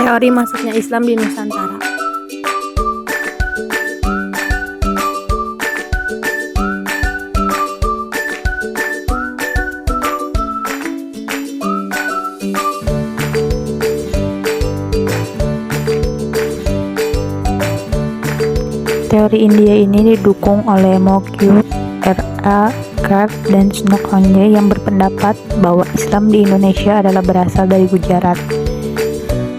Teori masuknya Islam di Nusantara. Teori India ini didukung oleh Mokyut, R.A. Garg, dan Snokhange yang berpendapat bahwa Islam di Indonesia adalah berasal dari Gujarat.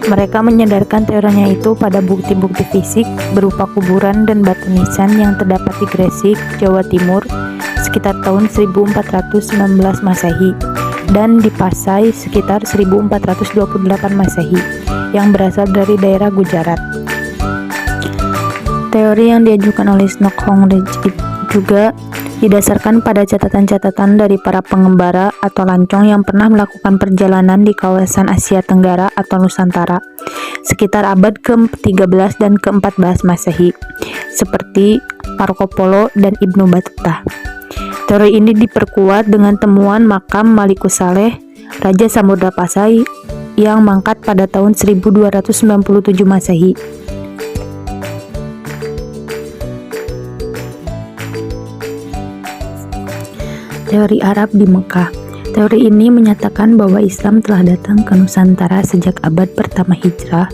Mereka menyandarkan teorinya itu pada bukti-bukti fisik berupa kuburan dan batu nisan yang terdapat di Gresik, Jawa Timur sekitar tahun 1419 Masehi dan di Pasai sekitar 1428 Masehi yang berasal dari daerah Gujarat. Teori yang diajukan oleh Snokhange juga didasarkan pada catatan-catatan dari para pengembara atau lancong yang pernah melakukan perjalanan di kawasan Asia Tenggara atau Nusantara sekitar abad ke-13 dan ke-14 Masehi, seperti Marco Polo dan Ibnu Battuta. Teori ini diperkuat dengan temuan makam Malikus Saleh, Raja Samudra Pasai, yang mangkat pada tahun 1297 Masehi. Teori Arab di Mekah. Teori ini menyatakan bahwa Islam telah datang ke Nusantara sejak abad pertama Hijrah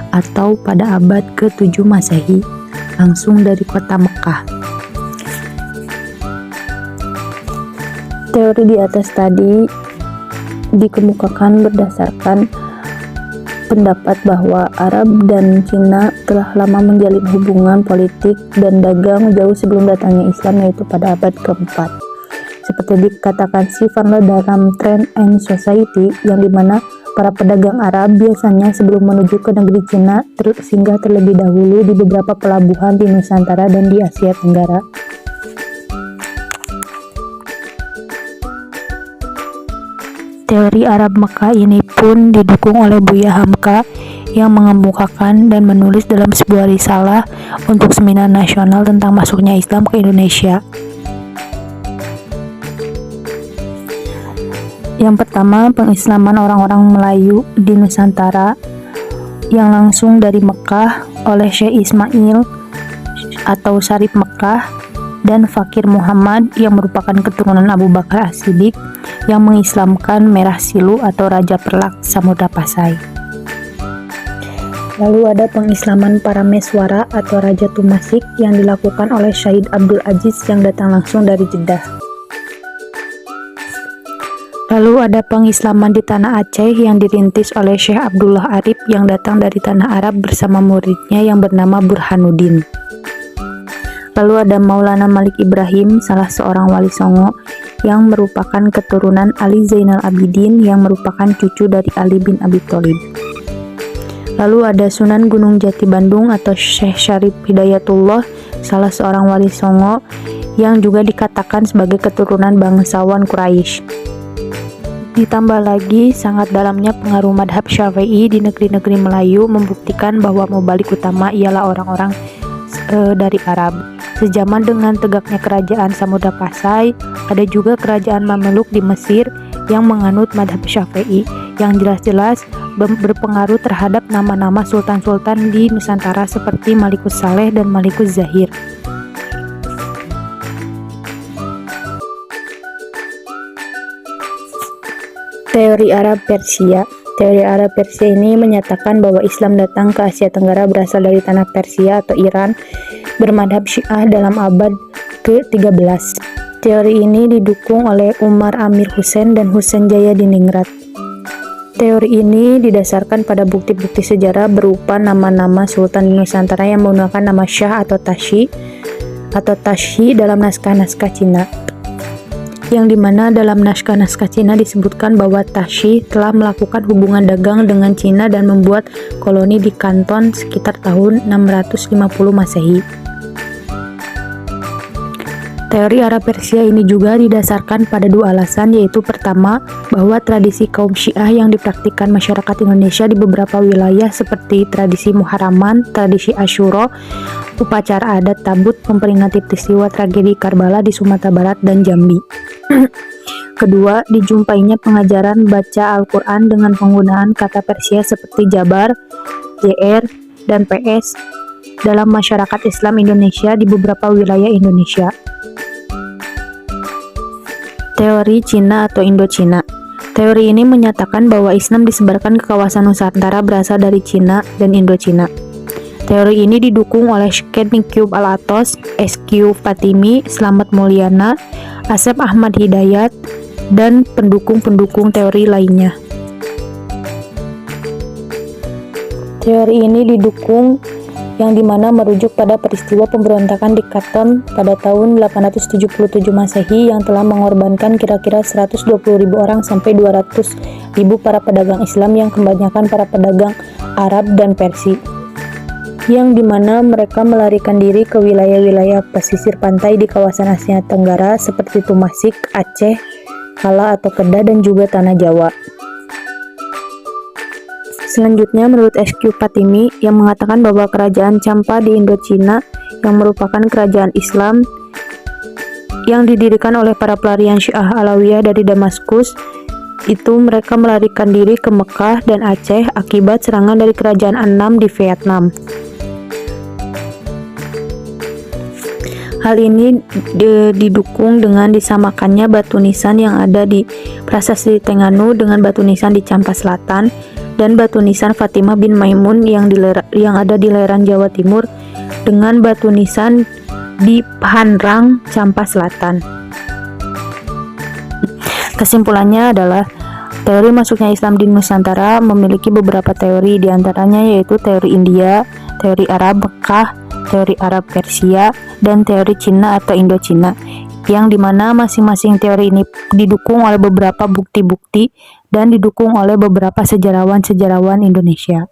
atau pada abad ke-7 Masehi, langsung dari kota Mekah. Teori di atas tadi dikemukakan berdasarkan pendapat bahwa Arab dan Cina telah lama menjalin hubungan politik dan dagang jauh sebelum datangnya Islam, yaitu pada abad ke-4. Seperti dikatakan si Van Le dalam Trend and Society, yang dimana para pedagang Arab biasanya sebelum menuju ke negeri Cina singgah terlebih dahulu di beberapa pelabuhan di Nusantara dan di Asia Tenggara. Teori Arab Mekah ini pun didukung oleh Buya Hamka yang mengemukakan dan menulis dalam sebuah risalah untuk seminar nasional tentang masuknya Islam ke Indonesia. Yang pertama, pengislaman orang-orang Melayu di Nusantara yang langsung dari Mekah oleh Syekh Ismail atau Syarif Mekah dan Fakir Muhammad yang merupakan keturunan Abu Bakar As-Siddiq yang mengislamkan Merah Silu atau Raja Perlak Samudra Pasai. Lalu ada pengislaman para Meswara atau Raja Tumasik yang dilakukan oleh Syahid Abdul Aziz yang datang langsung dari Jeddah. Lalu ada pengislaman di Tanah Aceh yang dirintis oleh Syekh Abdullah Arif yang datang dari Tanah Arab bersama muridnya yang bernama Burhanuddin. Lalu ada Maulana Malik Ibrahim, salah seorang wali Songo yang merupakan keturunan Ali Zainal Abidin yang merupakan cucu dari Ali bin Abi Thalib. Lalu ada Sunan Gunung Jati Bandung atau Syekh Syarif Hidayatullah, salah seorang wali Songo yang juga dikatakan sebagai keturunan bangsawan Quraisy. Ditambah lagi sangat dalamnya pengaruh madhab Syafi'i di negeri-negeri Melayu membuktikan bahwa mubalik utama ialah orang-orang dari Arab. Sejaman dengan tegaknya kerajaan Samudra Pasai, ada juga kerajaan Mameluk di Mesir yang menganut madhab Syafi'i yang jelas-jelas berpengaruh terhadap nama-nama sultan-sultan di Nusantara seperti Malikus Saleh dan Malikus Zahir. Teori Arab Persia. Teori Arab Persia ini menyatakan bahwa Islam datang ke Asia Tenggara berasal dari tanah Persia atau Iran bermadhab Syiah dalam abad ke-13. Teori ini didukung oleh Umar Amir Hussein dan Hussein Jaya di Ningrat. Teori ini didasarkan pada bukti-bukti sejarah berupa nama-nama sultan di Nusantara yang menggunakan nama Shah atau Tashi dalam naskah-naskah Cina, yang dimana dalam naskah-naskah Cina disebutkan bahwa Tashi telah melakukan hubungan dagang dengan Cina dan membuat koloni di Kanton sekitar tahun 650 Masehi. Teori Arab Persia ini juga didasarkan pada dua alasan, yaitu pertama, bahwa tradisi kaum Syiah yang dipraktikkan masyarakat Indonesia di beberapa wilayah seperti tradisi Muharraman, tradisi Asyura, upacara adat tabut memperingati peristiwa tragedi Karbala di Sumatera Barat dan Jambi. Kedua, dijumpainya pengajaran baca Al-Quran dengan penggunaan kata Persia seperti jabar, JR, dan PS dalam masyarakat Islam Indonesia di beberapa wilayah Indonesia. Teori Cina atau Indochina. Teori ini menyatakan bahwa Islam disebarkan ke kawasan Nusantara berasal dari Cina dan Indochina. Teori ini didukung oleh Ken Nikyub Al-Atos, SQ Fatimi, Slamet Mulyana, Asep Ahmad Hidayat, dan pendukung-pendukung teori lainnya. Teori ini didukung yang dimana merujuk pada peristiwa pemberontakan di Katon pada tahun 877 Masehi yang telah mengorbankan kira-kira 120.000 orang sampai 200.000 para pedagang Islam yang kebanyakan para pedagang Arab dan Persia, yang dimana mereka melarikan diri ke wilayah-wilayah pesisir pantai di kawasan Asia Tenggara seperti Tumasik, Aceh, Kala atau Kedah, dan juga Tanah Jawa. Selanjutnya, menurut SQ Fatimi yang mengatakan bahwa kerajaan Champa di Indochina yang merupakan kerajaan Islam yang didirikan oleh para pelarian Syiah Alawiyah dari Damaskus, itu mereka melarikan diri ke Mekah dan Aceh akibat serangan dari kerajaan Annam di Vietnam. Hal ini didukung dengan disamakannya batu nisan yang ada di Prasasti Tengganu dengan batu nisan di Champa Selatan dan batu nisan Fatimah bin Maimun yang ada di lereng Jawa Timur dengan batu nisan di Phanrang, Champa Selatan. Kesimpulannya adalah teori masuknya Islam di Nusantara memiliki beberapa teori, diantaranya yaitu teori India, teori Arab Mekah, teori Arab Persia, dan teori Cina atau Indochina, yang dimana masing-masing teori ini didukung oleh beberapa bukti-bukti dan didukung oleh beberapa sejarawan-sejarawan Indonesia.